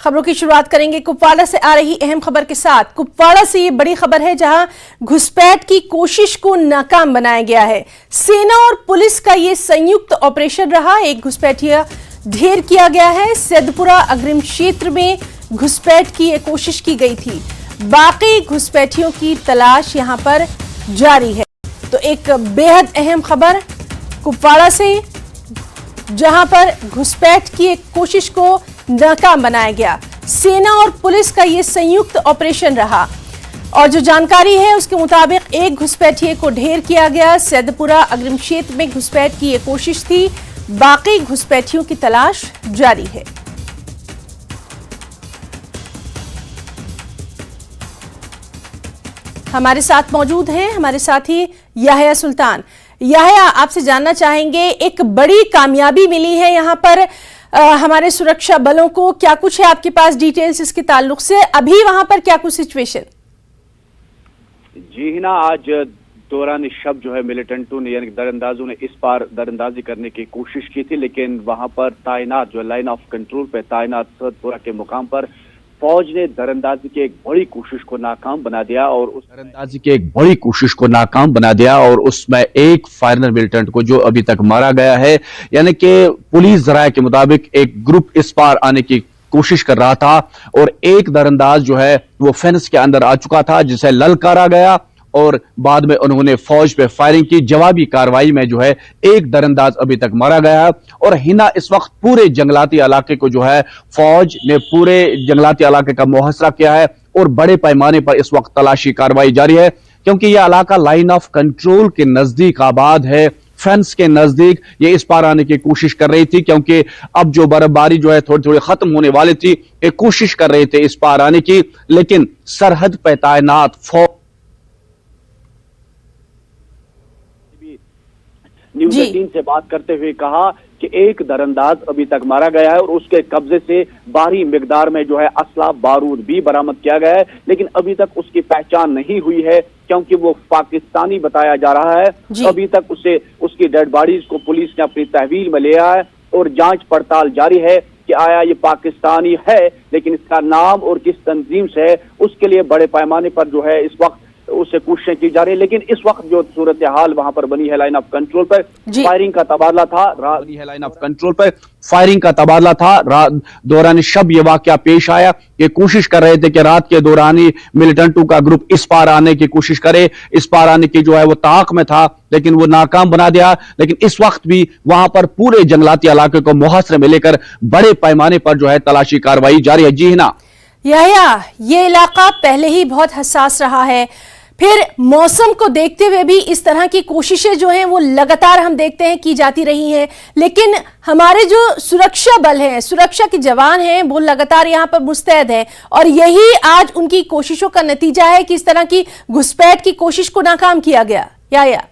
खबरों की शुरुआत करेंगे कुपवाड़ा से आ रही अहम खबर के साथ। कुपवाड़ा से ये बड़ी खबर है जहां घुसपैठ की कोशिश को नाकाम बनाया गया है। सेना और पुलिस का ये संयुक्त ऑपरेशन रहा। एक घुसपैठिया ढेर किया गया है। सैदपुरा अग्रिम क्षेत्र में घुसपैठ की ये कोशिश की गई थी। बाकी घुसपैठियों की तलाश यहां पर जारी है। तो एक बेहद अहम खबर कुपवाड़ा से, जहां पर घुसपैठ की एक कोशिश को नाकाम बनाया गया। सेना और पुलिस का यह संयुक्त ऑपरेशन रहा और जो जानकारी है उसके मुताबिक एक घुसपैठिए को ढेर किया गया। सैदपुरा अग्रिम क्षेत्र में घुसपैठ की यह कोशिश थी। बाकी घुसपैठियों की तलाश जारी है। हमारे साथ मौजूद हैं हमारे साथी याह्या सुल्तान। याह्या, आपसे जानना चाहेंगे, एक बड़ी कामयाबी मिली है यहां पर हमारे सुरक्षा बलों को। क्या कुछ है आपके पास डिटेल्स इसके ताल्लुक से? अभी वहां पर क्या कुछ सिचुएशन? जी हिना, आज दौरान शब जो है मिलिटेंटों ने यानी दरअंदाजों ने इस पार दरअंदाजी करने की कोशिश की थी, लेकिन वहां पर तैनात जो लाइन ऑफ कंट्रोल पे तैनात सैदपुरा के मुकाम पर फौज ने दरअंदाजी की एक बड़ी कोशिश को नाकाम बना दिया और उसमें एक फाइनल मिलिटेंट को जो अभी तक मारा गया है। यानी कि पुलिस जराये के मुताबिक एक ग्रुप इस पार आने की कोशिश कर रहा था और एक दरअंदाज जो है वो फेंस के अंदर आ चुका था, जिसे ललकारा गया और बाद में उन्होंने फौज पे फायरिंग की। जवाबी कार्रवाई में जो है एक दरअंदाज अभी तक मारा गया है। और हिना, इस वक्त पूरे जंगलाती इलाके को जो है फौज ने पूरे जंगलाती इलाके का मुहसरा किया है और बड़े पैमाने पर इस वक्त तलाशी कार्रवाई जारी है, क्योंकि यह इलाका लाइन ऑफ कंट्रोल के नजदीक आबाद है। फेंस के नजदीक ये इस पार आने की कोशिश कर रही थी, क्योंकि अब जो बर्फबारी जो है थोड़ी थोड़ी खत्म होने वाली थी। एक कोशिश कर रहे थे इस पार आने की, लेकिन सरहद पे तैनात फौज न्यूज़ 18 से बात करते हुए कहा कि एक दरअंदाज अभी तक मारा गया है और उसके कब्जे से भारी मिकदार में जो है असला बारूद भी बरामद किया गया है, लेकिन अभी तक उसकी पहचान नहीं हुई है क्योंकि वो पाकिस्तानी बताया जा रहा है। अभी तक उसकी डेड बॉडीज को पुलिस ने अपनी तहवील में लिया है और जांच पड़ताल जारी है कि आया ये पाकिस्तानी है, लेकिन इसका नाम और किस तंजीम से है उसके लिए बड़े पैमाने पर जो है इस वक्त उससे कोशिशें की जा रही है। लेकिन इस वक्त जो सूरत हाल वहां पर बनी है, लाइन ऑफ कंट्रोल पर फायरिंग का तबादला था। दौरान शब ये वाकया पेश आया। ये कोशिश कर रहे थे कि रात के दौरान ही मिलिटेंटों का ग्रुप इस पार आने की कोशिश करे, इस पार आने की जो है वो ताक में था, लेकिन वो नाकाम बना दिया। लेकिन इस वक्त भी वहां पर पूरे जंगलाती इलाके को मुहसरे में लेकर बड़े पैमाने पर जो है तलाशी कार्रवाई जारी है। जी ना याह्या, ये इलाका पहले ही बहुत हसास रहा है, फिर मौसम को देखते हुए भी इस तरह की कोशिशें जो हैं वो लगातार हम देखते हैं की जाती रही हैं, लेकिन हमारे जो सुरक्षा बल हैं, सुरक्षा के जवान हैं, वो लगातार यहाँ पर मुस्तैद हैं और यही आज उनकी कोशिशों का नतीजा है कि इस तरह की घुसपैठ की कोशिश को नाकाम किया गया। याह्या,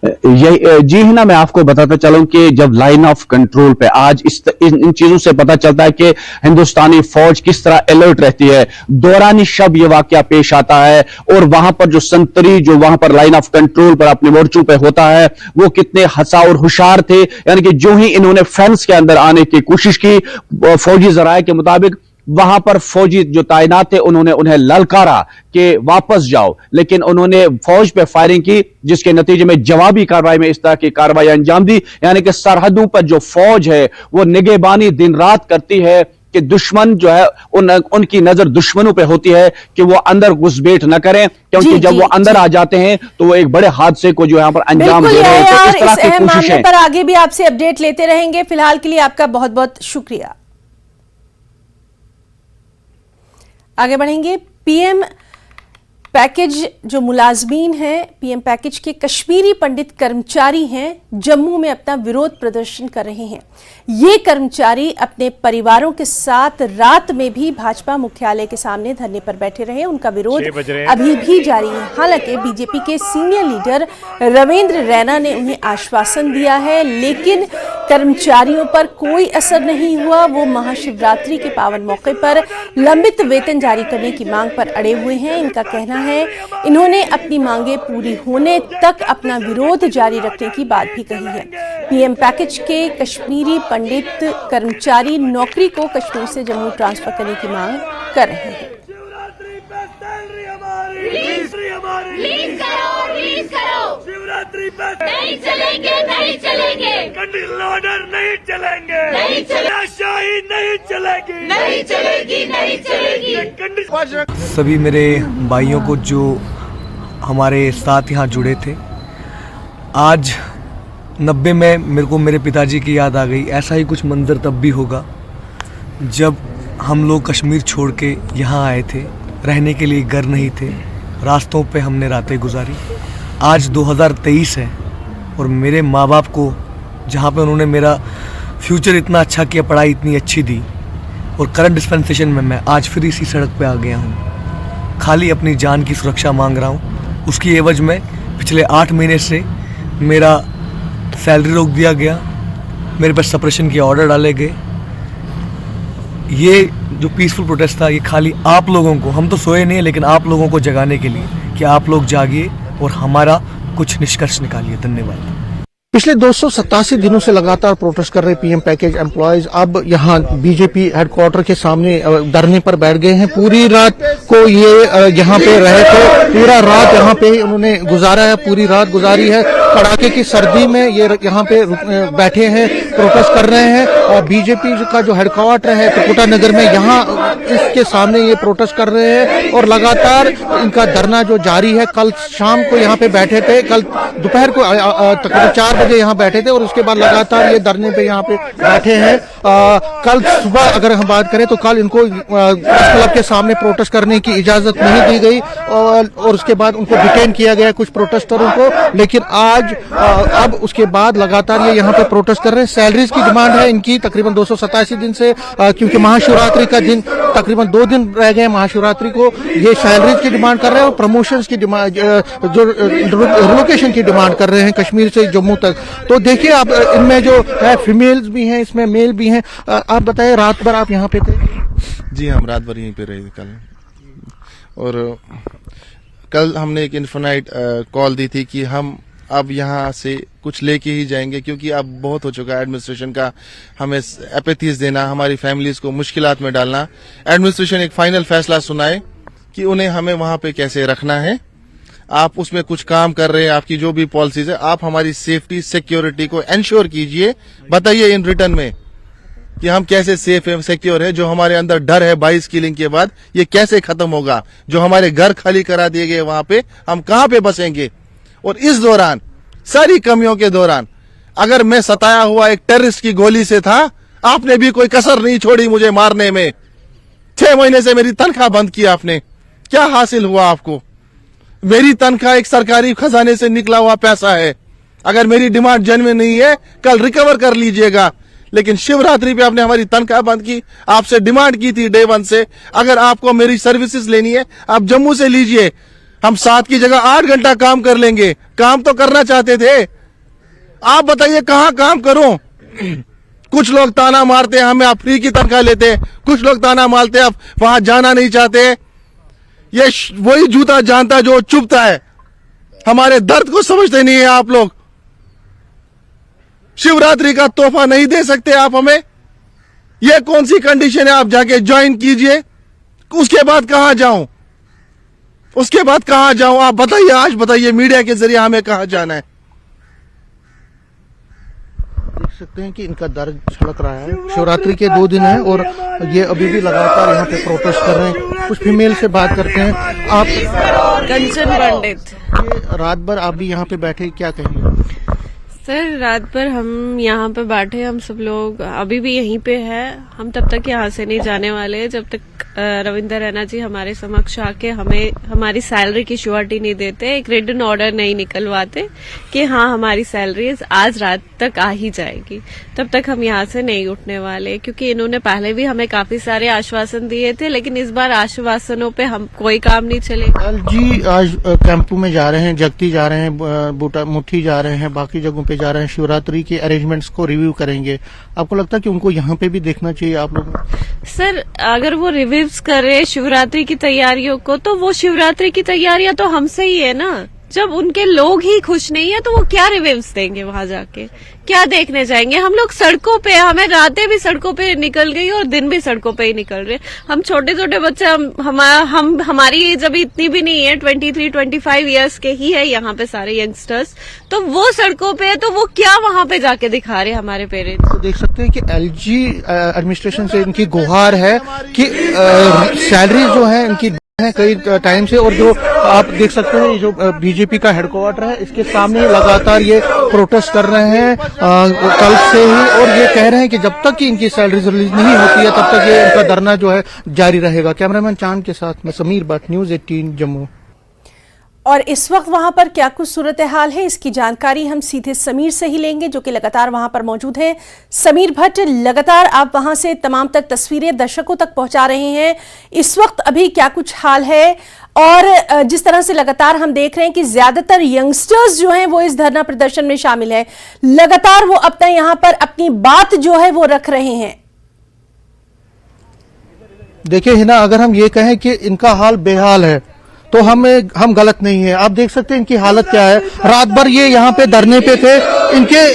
जी हिना, मैं आपको बताता चलूं कि जब लाइन ऑफ कंट्रोल पे आज इन चीजों से पता चलता है कि हिंदुस्तानी फौज किस तरह अलर्ट रहती है। दौरानी शब ये वाकया पेश आता है और वहां पर जो संतरी जो वहां पर लाइन ऑफ कंट्रोल पर अपने मोर्चों पे होता है वो कितने हंसा और होशियार थे। यानी कि जो ही इन्होंने फेंस के अंदर आने की कोशिश की, फौजी जराये के मुताबिक वहां पर फौजी जो तैनात थे उन्होंने उन्हें ललकारा कि वापस जाओ, लेकिन उन्होंने फौज पे फायरिंग की, जिसके नतीजे में जवाबी कार्रवाई में इस तरह की कार्रवाई अंजाम दी। यानी कि सरहदों पर जो फौज है वो निगहबानी दिन रात करती है कि दुश्मन जो है उनकी नजर दुश्मनों पे होती है कि वो अंदर घुसपैठ न करें, क्योंकि जब वो अंदर आ जाते हैं तो वो एक बड़े हादसे को जो यहाँ पर अंजाम दे रहे हैं। तो इस तरह की कोशिशें पर आगे भी आपसे अपडेट लेते रहेंगे। फिलहाल के लिए आपका बहुत बहुत शुक्रिया। आगे बढ़ेंगे। पीएम पैकेज जो मुलाजमीन हैं, पीएम पैकेज के कश्मीरी पंडित कर्मचारी हैं, जम्मू में अपना विरोध प्रदर्शन कर रहे हैं। ये कर्मचारी अपने परिवारों के साथ रात में भी भाजपा मुख्यालय के सामने धरने पर बैठे रहे। उनका विरोध अभी भी जारी है। हालांकि बीजेपी के सीनियर लीडर रविंद्र रैना ने उन्हें आश्वासन दिया है, लेकिन कर्मचारियों पर कोई असर नहीं हुआ। वो महाशिवरात्रि के पावन मौके पर लंबित वेतन जारी करने की मांग पर अड़े हुए हैं। इनका कहना है इन्होंने अपनी मांगे पूरी होने तक अपना विरोध जारी रखने की बात भी कही है। पीएम पैकेज के कश्मीरी पंडित कर्मचारी नौकरी को कश्मीर से जम्मू ट्रांसफर करने की मांग कर रहे हैं। रिलीज करो शिवरात्रि पे नहीं चलेंगे कंट्रोल ऑर्डर नहीं चलेंगे शाही नहीं चलेगी। सभी मेरे भाइयों को जो हमारे साथ यहाँ जुड़े थे, आज 90 में मेरे को मेरे पिताजी की याद आ गई। ऐसा ही कुछ मंजर तब भी होगा जब हम लोग कश्मीर छोड़ के यहाँ आए थे। रहने के लिए घर नहीं थे, रास्तों पे हमने रातें गुजारी। आज 2023 है और मेरे माँ बाप को जहाँ पे उन्होंने मेरा फ्यूचर इतना अच्छा किया, पढ़ाई इतनी अच्छी दी, और करंट डिस्पेंसेशन में मैं आज फिर इसी सड़क पे आ गया हूँ। खाली अपनी जान की सुरक्षा मांग रहा हूँ। उसकी एवज में पिछले 8 महीने से मेरा सैलरी रोक दिया गया, मेरे पास सप्रेशन के ऑर्डर डाले गए। ये जो पीसफुल प्रोटेस्ट था, ये खाली आप लोगों को, हम तो सोए नहीं, लेकिन आप लोगों को जगाने के लिए कि आप लोग जागिए और हमारा कुछ निष्कर्ष निकालिए। धन्यवाद। पिछले 287 दिनों से लगातार प्रोटेस्ट कर रहे पीएम पैकेज एम्प्लॉयज अब यहाँ बीजेपी हेडक्वार्टर के सामने धरने पर बैठ गए हैं। पूरी रात को ये यहाँ पे रहे थे, पूरा रात यहाँ पे उन्होंने गुजारा है, पूरी रात गुजारी है। कड़ाके की सर्दी में ये यहाँ पे बैठे हैं, प्रोटेस्ट कर रहे हैं। और बीजेपी का जो हेडक्वार्टर है त्रिकुटा नगर में, यहाँ इसके सामने ये प्रोटेस्ट कर रहे हैं और लगातार इनका धरना जो जारी है। कल शाम को यहाँ पे बैठे थे, कल दोपहर को तकरीबन 4 बजे यहाँ बैठे थे और उसके बाद लगातार ये धरने पे यहाँ पे बैठे हैं। कल सुबह अगर हम बात करें तो कल इनको प्रेस क्लब के सामने प्रोटेस्ट करने की इजाजत नहीं दी गई और उसके बाद उनको डिटेन किया गया कुछ प्रोटेस्टरों को। लेकिन आज अब उसके बाद लगातार ये यहाँ पे प्रोटेस्ट कर रहे हैं। सैलरीज की डिमांड है इनकी तकरीबन 287 दिन से, क्योंकि महाशिवरात्रि का दिन तकरीबन 2 दिन रह गए महाशिवरात्रि को। ये सैलरीज की डिमांड कर रहे हैं और प्रमोशंस की डिमांड, जो रिलोकेशन की डिमांड कर रहे हैं कश्मीर से जम्मू तक। तो देखिए आप, इनमें जो है फीमेल्स भी हैं, इसमें मेल भी हैं। आप बताइए, रात भर आप यहाँ पे थे? जी, हम रात भर यहीं पे रहे थे कल। और कल हमने एक इन्फोनाइट कॉल दी थी कि हम अब यहाँ से कुछ लेके ही जाएंगे, क्योंकि अब बहुत हो चुका है एडमिनिस्ट्रेशन का हमें एपैथीज देना, हमारी फैमिलीज को मुश्किलात में डालना। एडमिनिस्ट्रेशन एक फाइनल फैसला सुनाए कि उन्हें हमें वहां पे कैसे रखना है। आप उसमें कुछ काम कर रहे हैं, आपकी जो भी पॉलिसीज है, आप हमारी सेफ्टी सिक्योरिटी को इंश्योर कीजिए। बताइए इन रिटर्न में कि हम कैसे सेफ है, सिक्योर है। जो हमारे अंदर डर है 22 किलिंग के बाद, ये कैसे खत्म होगा? जो हमारे घर खाली करा दिए गए, वहां पे हम कहां पे बसेंगे? और इस दौरान, सारी कमियों के दौरान, अगर मैं सताया हुआ एक टेररिस्ट की गोली से था, आपने भी कोई कसर नहीं छोड़ी मुझे मारने में। 6 महीने से मेरी तनख्वाह बंद की आपने। क्या हासिल हुआ आपको? मेरी तनख्वाह एक सरकारी खजाने से निकला हुआ पैसा है। अगर मेरी डिमांड जेन्युइन नहीं है, कल रिकवर कर लीजिएगा। लेकिन शिवरात्रि पे आपने हमारी तनख्वाह बंद की। आपसे डिमांड की थी डे 1 से, अगर आपको मेरी सर्विसेज लेनी है, आप जम्मू से लीजिए। हम 7 की जगह 8 घंटा काम कर लेंगे। काम तो करना चाहते थे। आप बताइए कहां काम करूं? कुछ लोग ताना मारते हैं हमें, आप फ्री की तनख्वाह लेते हैं। कुछ लोग ताना मारते हैं, आप वहां जाना नहीं चाहते। ये वही जूता जानता जो चुभता है। हमारे दर्द को समझते नहीं है आप लोग। शिवरात्रि का तोहफा नहीं दे सकते आप हमें? ये कौन सी कंडीशन है? आप जाके ज्वाइन कीजिए। उसके बाद कहां जाऊं? उसके बाद कहां जाऊं? आप बताइए, आज बताइए मीडिया के जरिए हमें कहां जाना है? देख सकते हैं कि इनका दर्द छलक रहा है। शिवरात्रि के 2 दिन हैं और ये अभी भी लगातार यहाँ पे प्रोटेस्ट कर रहे हैं। कुछ फीमेल से बात करते हैं। आप कंचन पंडित, रात भर आप भी यहाँ पे बैठे, क्या कहेंगे? सर रात भर हम यहाँ पे बैठे, हम सब लोग अभी भी यहीं पे है। हम तब तक यहाँ से नहीं जाने वाले जब तक रविंदर रैना जी हमारे समक्ष आके हमें हमारी सैलरी की श्योरिटी नहीं देते, एक रिटन ऑर्डर नहीं निकलवाते कि हाँ हमारी सैलरी आज रात तक आ ही जाएगी। तब तक हम यहाँ से नहीं उठने वाले, क्योंकि इन्होंने पहले भी हमें काफी सारे आश्वासन दिए थे, लेकिन इस बार आश्वासनों पे हम कोई काम नहीं चलेगा। जी, आज कैंपू में जा रहे हैं, जगती जा रहे हैं, बूटा मुट्ठी जा रहे हैं, बाकी जगहों पे जा रहे हैं, शिवरात्रि के अरेंजमेंट्स को रिव्यू करेंगे, आपको लगता है कि उनको यहाँ पे भी देखना चाहिए आप लोगों को? सर, अगर वो रिव्यूज कर रहे शिवरात्रि की तैयारियों को, तो वो शिवरात्रि की तैयारियां तो हमसे ही है ना। जब उनके लोग ही खुश नहीं है तो वो क्या रिव्यूज देंगे वहां जाके, क्या देखने जाएंगे? हम लोग सड़कों पे, हमें रातें भी सड़कों पे निकल गई और दिन भी सड़कों पे ही निकल रहे। हम छोटे छोटे बच्चे, हमारी एज अभी इतनी भी नहीं है, 23-25 ईयर्स के ही है यहाँ पे सारे यंगस्टर्स, तो वो सड़कों पे है, तो वो क्या वहां पे जाके दिखा रहे हमारे पेरेंट्स? तो देख सकते हैं कि एलजी एडमिनिस्ट्रेशन से इनकी गुहार है कि सैलरी जो है इनकी है कई टाइम से, और जो आप देख सकते हैं जो बीजेपी का हेडक्वार्टर है इसके सामने लगातार ये प्रोटेस्ट कर रहे हैं कल से ही, और ये कह रहे हैं कि जब तक कि इनकी सैलरीज रिलीज नहीं होती है तब तक ये इनका धरना जो है जारी रहेगा। कैमरामैन चांद के साथ मैं समीर भट्ट, न्यूज़ 18 जम्मू। और इस वक्त वहां पर क्या कुछ सूरत हाल है, इसकी जानकारी हम सीधे समीर से ही लेंगे जो कि लगातार वहां पर मौजूद हैं। समीर भट्ट, लगातार आप वहां से तमाम तक तस्वीरें दर्शकों तक पहुंचा रहे हैं, इस वक्त अभी क्या कुछ हाल है? और जिस तरह से लगातार हम देख रहे हैं कि ज्यादातर यंगस्टर्स जो हैं वो इस धरना प्रदर्शन में शामिल हैं, लगातार वो अब तक यहां पर अपनी बात जो है वो रख रहे हैं। देखिए हिना, अगर हम ये कहें कि इनका हाल बेहाल है तो हम गलत नहीं है। आप देख सकते हैं इनकी हालत क्या है। रात भर ये यहाँ पे धरने पे थे,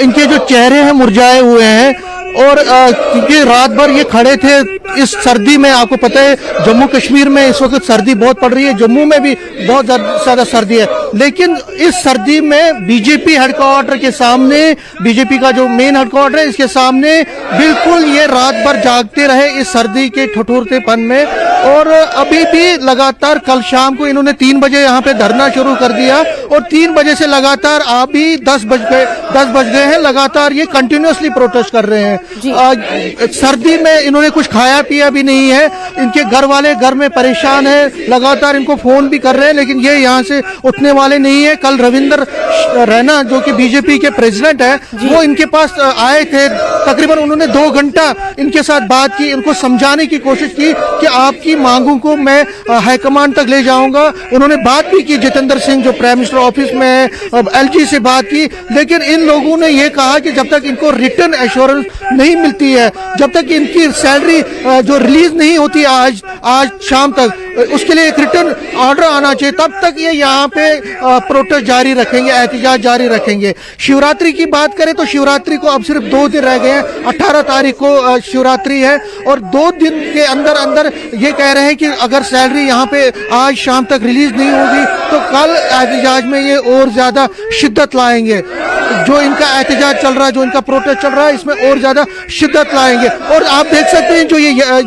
इनके जो चेहरे हैं मुरझाए हुए हैं, और क्योंकि रात भर ये खड़े थे इस सर्दी में। आपको पता है जम्मू कश्मीर में इस वक्त सर्दी बहुत पड़ रही है, जम्मू में भी बहुत ज्यादा सर्दी है, लेकिन इस सर्दी में बीजेपी हेडक्वार्टर के सामने, बीजेपी का जो मेन हेडक्वार्टर है इसके सामने बिल्कुल ये रात भर जागते रहे इस सर्दी के ठिठुरतेपन में। और अभी भी लगातार कल शाम को इन्होंने 3 बजे यहाँ पे धरना शुरू कर दिया, और 3 बजे से लगातार अभी 10 बज गए हैं, लगातार ये कंटिन्यूअसली प्रोटेस्ट कर रहे हैं। सर्दी में इन्होंने कुछ खाया पिया भी नहीं है, इनके घर वाले घर में परेशान है, लगातार इनको फोन भी कर रहे हैं, लेकिन ये यहाँ से उठने वाले नहीं है। कल रविंदर रैना जो कि बीजेपी के प्रेसिडेंट है, वो इनके पास आए थे, तकरीबन उन्होंने 2 घंटा इनके साथ बात की, इनको समझाने की कोशिश की कि आपकी मांगों को मैं हाईकमान तक ले जाऊंगा। उन्होंने बात भी की जितेंद्र सिंह जो प्राइम मिनिस्टर ऑफिस में है, एलजी से बात की, लेकिन इन लोगों ने ये कहा कि जब तक इनको रिटर्न एश्योरेंस नहीं मिलती है, जब तक इनकी सैलरी जो रिलीज नहीं होती आज शाम तक, उसके लिए एक रिटर्न ऑर्डर आना चाहिए, तब तक ये यहाँ पे प्रोटेस्ट जारी रखेंगे, एहतजाज जारी रखेंगे। शिवरात्रि की बात करें तो शिवरात्रि को अब सिर्फ 2 दिन रह गए हैं, 18 तारीख को शिवरात्रि है, और 2 दिन के अंदर ये कह रहे हैं कि अगर सैलरी यहाँ पे आज शाम तक रिलीज नहीं होगी तो कल एहतजाज में ये और ज्यादा शिद्दत लाएंगे। जो इनका एहतजाज चल रहा है, जो इनका प्रोटेस्ट चल रहा है, इसमें और ज्यादा शिद्दत लाएंगे। और आप देख सकते हैं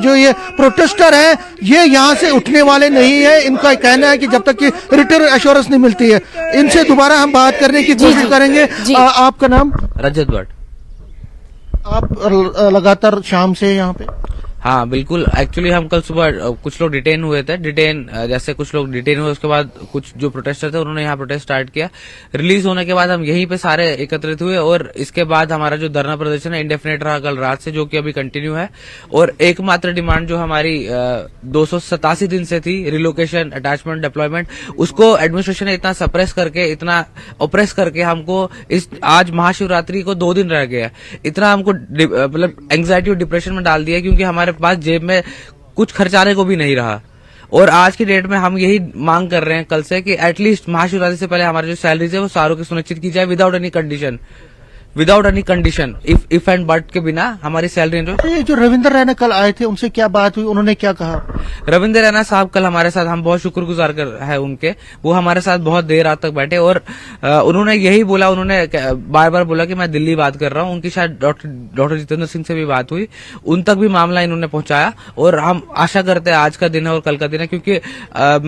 जो ये प्रोटेस्टर है, ये यहाँ से उठने वाले नहीं है। इनका कहना है कि जब तक कि रिटर्न एश्योरेंस नहीं मिलती है। इनसे दोबारा हम बात करने की कोशिश करेंगे। आपका नाम? रजत भट्ट। आप लगातार शाम से यहाँ पे? हाँ बिल्कुल, एक्चुअली हम कल सुबह कुछ लोग डिटेन हुए थे, जैसे कुछ लोग डिटेन हुए, उसके बाद कुछ जो प्रोटेस्टर थे उन्होंने यहाँ प्रोटेस्ट स्टार्ट किया। रिलीज होने के बाद हम यहीं पे सारे एकत्रित हुए, और इसके बाद हमारा जो धरना प्रदर्शन है इंडेफिनेट रहा कल रात से, जो कि अभी कंटिन्यू है। और एकमात्र डिमांड जो हमारी 287 दिन से थी, रिलोकेशन, अटैचमेंट, डिप्लॉयमेंट, उसको एडमिनिस्ट्रेशन ने इतना सप्रेस करके, इतना ओप्रेस करके हमको आज महाशिवरात्रि को 2 दिन रह गया, इतना हमको मतलब एंग्जाइटी और डिप्रेशन में डाल दिया, क्योंकि हमारे पास जेब में कुछ खर्चाने को भी नहीं रहा। और आज की डेट में हम यही मांग कर रहे हैं कल से कि एटलीस्ट महाशिवरात्रि से पहले हमारे जो सैलरीज है वो सारों की सुनिश्चित की जाए, without any condition, if and but के बिना हमारी सैलरी। जो रविंदर रैना कल आए थे उनसे क्या बात हुई, उन्होंने क्या कहा? रविंदर रैना साहब कल हमारे साथ, हम बहुत शुक्रगुजार है उनके, वो हमारे साथ बहुत देर रात तक बैठे, और उन्होंने यही बोला, उन्होंने बार बार बोला कि मैं दिल्ली बात कर रहा हूँ। उनकी शायद डॉक्टर जितेंद्र सिंह से भी बात हुई, उन तक भी मामला इन्होंने पहुंचाया। और हम आशा करते हैं आज का दिन है और कल का दिन है, क्योंकि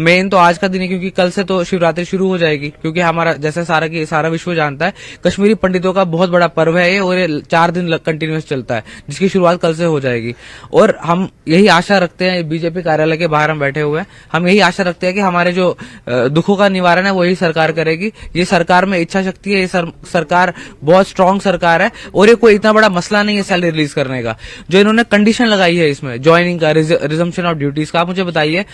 मेन तो आज का दिन है, क्योंकि कल से तो शिवरात्रि शुरू हो जाएगी। क्योंकि हमारा जैसे सारा विश्व जानता है, कश्मीरी पंडितों का बहुत बड़ा पर्व है ये, और ये 4 दिन कंटिन्यूस चलता है, जिसकी शुरुआत कल से हो जाएगी। और हम यही आशा रखते हैं, बीजेपी कार्यालय के बाहर हम बैठे हुए हैं, हम यही आशा रखते हैं कि हमारे जो दुखों का निवारण है वही सरकार करेगी। ये सरकार में इच्छा शक्ति है, ये सरकार बहुत स्ट्रांग सरकार है, और ये कोई इतना बड़ा मसला नहीं है सैलरी रिलीज करने का। जो इन्होंने कंडीशन लगाई है इसमें ज्वाइनिंग का, रिजम्पशन ऑफ ड्यूटीज का, आप मुझे बताइए,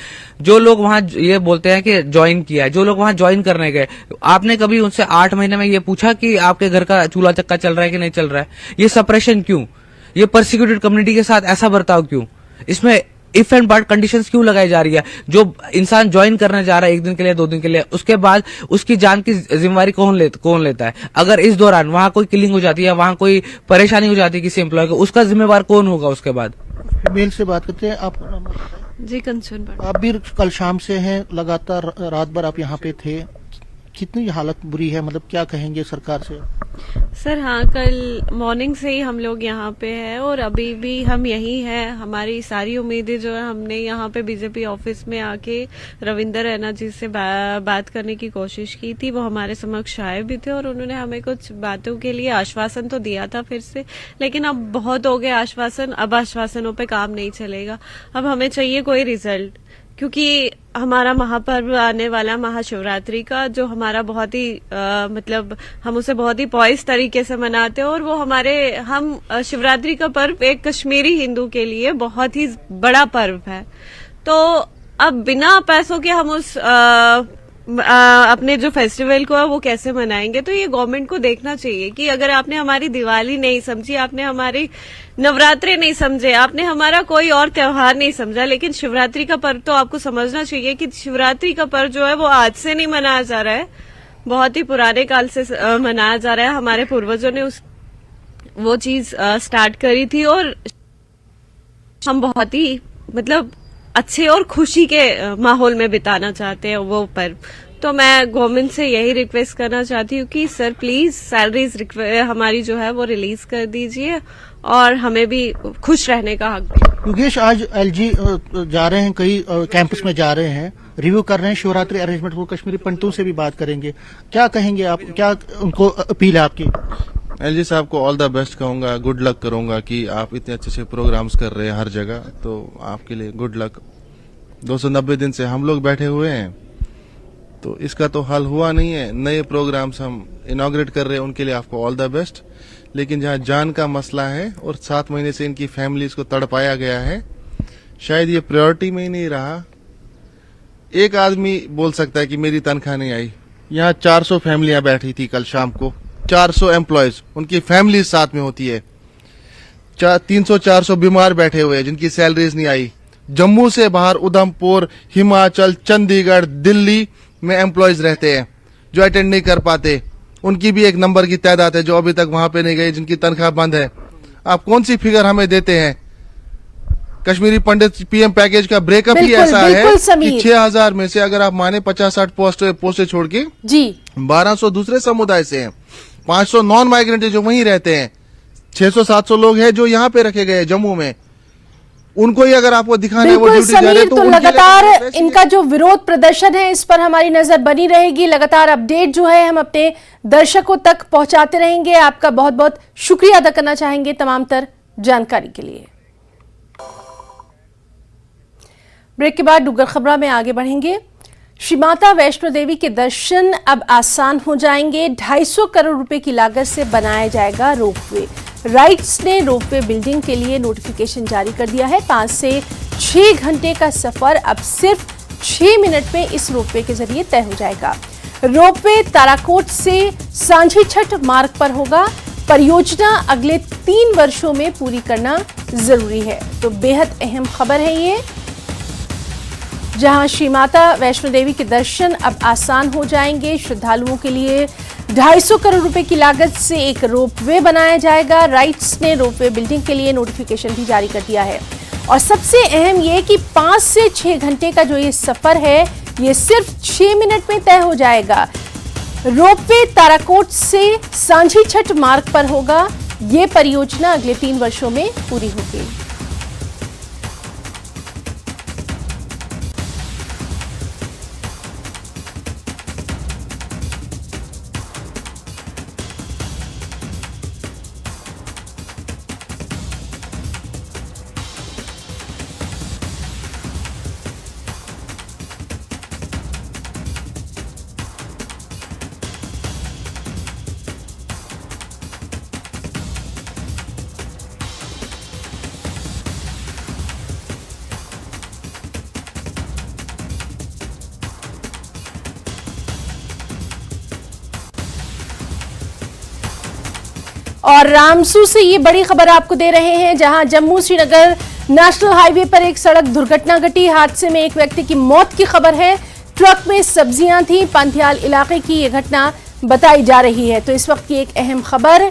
जो लोग वहां ये बोलते हैं कि ज्वाइन किया है, जो लोग वहां ज्वाइन करने गए, आपने कभी उनसे 8 महीने में ये पूछा कि आपके घर का चूल्हा धक्का चल रहा है कि नहीं चल रहा है, ये सप्रेशन क्यों, ये परसिक्यूटेड कम्युनिटी के साथ ऐसा बर्ताव क्यों, इसमें इफ एंड बट कंडीशंस क्यों लगाई जा रही है। जो इंसान ज्वाइन करने जा रहा है 1 दिन के लिए 2 दिन के लिए, उसके बाद उसकी जान की जिम्मेवारी कौन लेता है। अगर इस दौरान वहां कोई किलिंग हो जाती है, वहां कोई परेशानी हो जाती है किसी एम्प्लॉय को, उसका जिम्मेवार कौन होगा उसके बाद। मेल से बात करते हैं, आपका नाम बताएं। जी कंचन भट्ट। आप भी कल शाम से हैं, लगातार रात भर आप यहाँ पे थे, कितनी हालत बुरी है, मतलब क्या कहेंगे सरकार से? सर हाँ, कल मॉर्निंग से ही हम लोग यहाँ पे हैं और अभी भी हम यही हैं। हमारी सारी उम्मीदें जो है, हमने यहाँ पे बीजेपी ऑफिस में आके रविंदर रैना जी से बात करने की कोशिश की थी। वो हमारे समक्ष आए भी थे और उन्होंने हमें कुछ बातों के लिए आश्वासन तो दिया था फिर से, लेकिन अब बहुत हो गए आश्वासन, अब आश्वासनों पे काम नहीं चलेगा। अब हमें चाहिए कोई रिजल्ट, क्योंकि हमारा महापर्व आने वाला महाशिवरात्रि का, जो हमारा बहुत ही मतलब हम उसे बहुत ही पॉइस तरीके से मनाते हैं और वो हम शिवरात्रि का पर्व एक कश्मीरी हिंदू के लिए बहुत ही बड़ा पर्व है। तो अब बिना पैसों के हम उस अपने जो फेस्टिवल को है वो कैसे मनाएंगे। तो ये गवर्नमेंट को देखना चाहिए कि अगर आपने हमारी दिवाली नहीं समझी, आपने हमारी नवरात्रे नहीं समझे, आपने हमारा कोई और त्योहार नहीं समझा, लेकिन शिवरात्रि का पर्व तो आपको समझना चाहिए कि शिवरात्रि का पर्व जो है वो आज से नहीं मनाया जा रहा है, बहुत ही पुराने काल से मनाया जा रहा है। हमारे पूर्वजों ने वो चीज स्टार्ट करी थी और हम बहुत ही मतलब अच्छे और खुशी के माहौल में बिताना चाहते हैं वो पर्व। तो मैं गवर्नमेंट से यही रिक्वेस्ट करना चाहती हूँ कि सर प्लीज सैलरीज हमारी जो है वो रिलीज कर दीजिए और हमें भी खुश रहने का हक दीजिए। योगेश, आज एलजी जा रहे हैं, कई कैंपस में जा रहे हैं, रिव्यू कर रहे हैं शिवरात्रि अरेंजमेंट को, कश्मीरी पंडितों से भी बात करेंगे, क्या कहेंगे आप, क्या उनको अपील है आपकी? एलजी साहब को ऑल द बेस्ट कहूंगा, गुड लक करूंगा कि आप इतने अच्छे प्रोग्राम्स कर रहे हैं हर जगह, तो आपके लिए गुड लक। 290 दिन से हम लोग बैठे हुए हैं, तो इसका तो हल हुआ नहीं है। नए प्रोग्राम्स हम इनॉग्रेट कर रहे हैं, उनके लिए आपको ऑल द बेस्ट। लेकिन जहां जान का मसला है और 7 महीने से इनकी फैमिलीज को तड़पाया गया है, शायद ये प्रायोरिटी में ही नहीं रहा। एक आदमी बोल सकता है कि मेरी तनख्वाह नहीं आई, यहाँ 400 फैमिलियां बैठी थी कल शाम को, 400 एम्प्लॉयज, उनकी फैमिली साथ में होती है, 300-400 बीमार बैठे हुए हैं जिनकी सैलरीज नहीं आई। जम्मू से बाहर उधमपुर, हिमाचल, चंडीगढ़, दिल्ली में एम्प्लॉयज रहते हैं जो अटेंड नहीं कर पाते, उनकी भी एक नंबर की तादाद है जो अभी तक वहां पे नहीं गए, जिनकी तनख्वाह बंद है। आप कौन सी फिगर हमें देते हैं? कश्मीरी पंडित पीएम पैकेज का ब्रेकअप ही ऐसा है कि 6000 में से अगर आप माने 50-60 पोस्टें छोड़ के जी 1200 दूसरे समुदाय से हैं, 500 नॉन माइग्रेंट जो वहीं रहते हैं, 600-700 लोग हैं जो यहाँ पे रखे गए जम्मू में, उनको ही अगर आपको दिखाना है वो ड्यूटी जा रहे हैं, तो लगातार इनका जो विरोध प्रदर्शन है इस पर हमारी नजर बनी रहेगी। लगातार अपडेट जो है हम अपने दर्शकों तक पहुंचाते रहेंगे। आपका बहुत बहुत शुक्रिया अदा करना चाहेंगे तमाम तर जानकारी के लिए। ब्रेक के बाद डुग्गर खबरा में आगे बढ़ेंगे। श्री माता वैष्णो देवी के दर्शन अब आसान हो जाएंगे। 250 करोड़ रुपए की लागत से बनाया जाएगा रोपवे। राइट्स ने रोपवे बिल्डिंग के लिए नोटिफिकेशन जारी कर दिया है। 5 से 6 घंटे का सफर अब सिर्फ 6 मिनट में इस रोपवे के जरिए तय हो जाएगा। रोपवे ताराकोट से सांझी छठ मार्ग पर होगा। परियोजना अगले 3 वर्षों में पूरी करना जरूरी है। तो बेहद अहम खबर है ये, जहां श्री माता वैष्णो देवी के दर्शन अब आसान हो जाएंगे। श्रद्धालुओं के लिए 250 करोड़ रुपए की लागत से एक रोपवे बनाया जाएगा। राइट्स ने रोपवे बिल्डिंग के लिए नोटिफिकेशन भी जारी कर दिया है। और सबसे अहम ये कि 5 से 6 घंटे का जो ये सफर है ये सिर्फ 6 मिनट में तय हो जाएगा। रोपवे ताराकोट से सांझी छठ मार्ग पर होगा। ये परियोजना अगले 3 वर्षों में पूरी होगी। और रामसू से ये बड़ी खबर आपको दे रहे हैं, जहां जम्मू श्रीनगर नेशनल हाईवे पर एक सड़क दुर्घटना घटी। हादसे में एक व्यक्ति की मौत की खबर है। ट्रक में सब्जियां थी। पांथियाल इलाके की ये घटना बताई जा रही है। तो इस वक्त की एक अहम खबर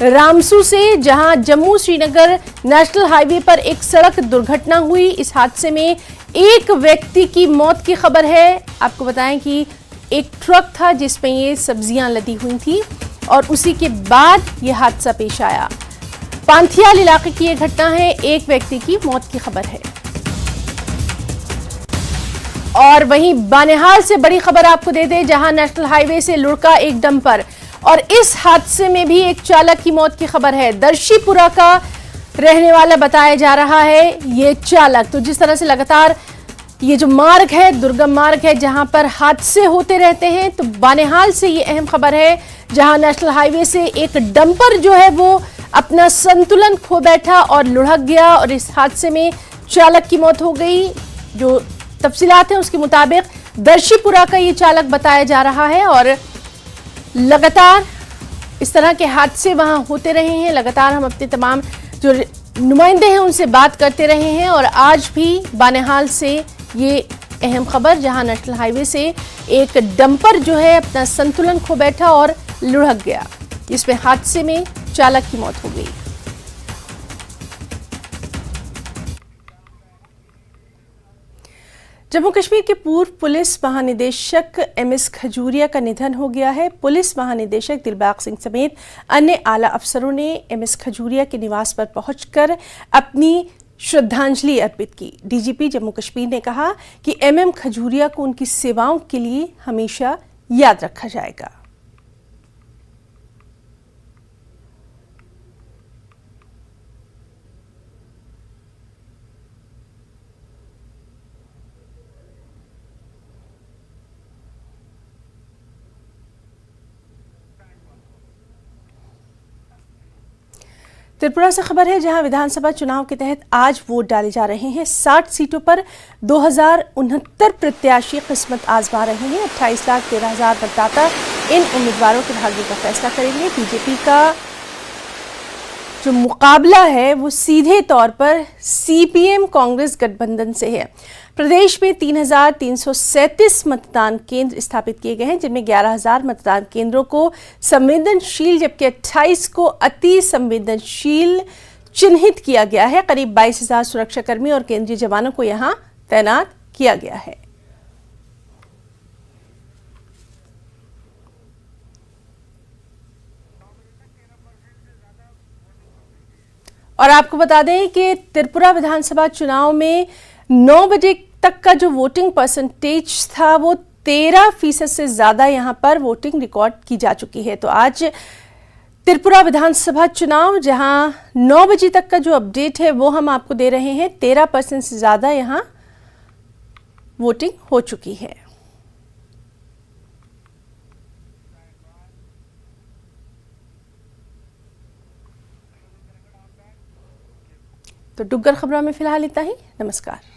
रामसू से, जहां जम्मू श्रीनगर नेशनल हाईवे पर एक सड़क दुर्घटना हुई। इस हादसे में एक व्यक्ति की मौत की खबर है। आपको बताएं कि एक ट्रक था जिसमें ये सब्जियां लदी हुई थी और उसी के बाद ये हादसा पेश आया। पांथियाल इलाके की ये घटना है। एक व्यक्ति की मौत की खबर है। और वहीं बानेहाल से बड़ी खबर आपको दे दें, जहां नेशनल हाईवे से लुढ़का एक डंपर और इस हादसे में भी एक चालक की मौत की खबर है। दर्शीपुरा का रहने वाला बताया जा रहा है ये चालक। तो जिस तरह से लगातार ये जो मार्ग है, दुर्गम मार्ग है जहां पर हादसे होते रहते हैं, तो बानेहाल से ये अहम खबर है, जहां नेशनल हाईवे से एक डंपर जो है वो अपना संतुलन खो बैठा और लुढ़क गया और इस हादसे में चालक की मौत हो गई। जो तफसीलात हैं उसके मुताबिक दर्शीपुरा का ये चालक बताया जा रहा है और लगातार इस तरह के हादसे वहां होते रहे हैं। लगातार हम अपने तमाम जो नुमाइंदे हैं उनसे बात करते रहे हैं और आज भी बानेहाल से ये अहम खबर, जहां नेशनल हाईवे से एक डंपर जो है अपना संतुलन खो बैठा और लुढ़क गया, जिसमें हादसे में चालक की मौत हो गई। जम्मू कश्मीर के पूर्व पुलिस महानिदेशक एमएस खजूरिया का निधन हो गया है। पुलिस महानिदेशक दिलबाग सिंह समेत अन्य आला अफसरों ने एमएस खजूरिया के निवास पर पहुंचकर अपनी श्रद्धांजलि अर्पित की। डीजीपी जम्मू कश्मीर ने कहा कि एमएम खजूरिया को उनकी सेवाओं के लिए हमेशा याद रखा जाएगा। त्रिपुरा से खबर है, जहां विधानसभा चुनाव के तहत आज वोट डाले जा रहे हैं। 60 सीटों पर 2069 प्रत्याशी किस्मत आजमा रहे हैं। 28,13,000 मतदाता इन उम्मीदवारों के भाग्य का फैसला करेंगे। बीजेपी का जो मुकाबला है वो सीधे तौर पर सीपीएम कांग्रेस गठबंधन से है। प्रदेश में 3,337 मतदान केंद्र स्थापित किए गए हैं, जिनमें 11,000 मतदान केंद्रों को संवेदनशील जबकि 28 को अति संवेदनशील चिन्हित किया गया है। करीब 22,000 सुरक्षाकर्मी और केंद्रीय जवानों को यहां तैनात किया गया है। और आपको बता दें कि त्रिपुरा विधानसभा चुनाव में 9 बजे तक का जो वोटिंग परसेंटेज था वो 13% से ज्यादा यहां पर वोटिंग रिकॉर्ड की जा चुकी है। तो आज त्रिपुरा विधानसभा चुनाव, जहां 9 बजे तक का जो अपडेट है वो हम आपको दे रहे हैं, 13% से ज्यादा यहां वोटिंग हो चुकी है। तो डुग्गर खबरों में फिलहाल इतना ही। नमस्कार।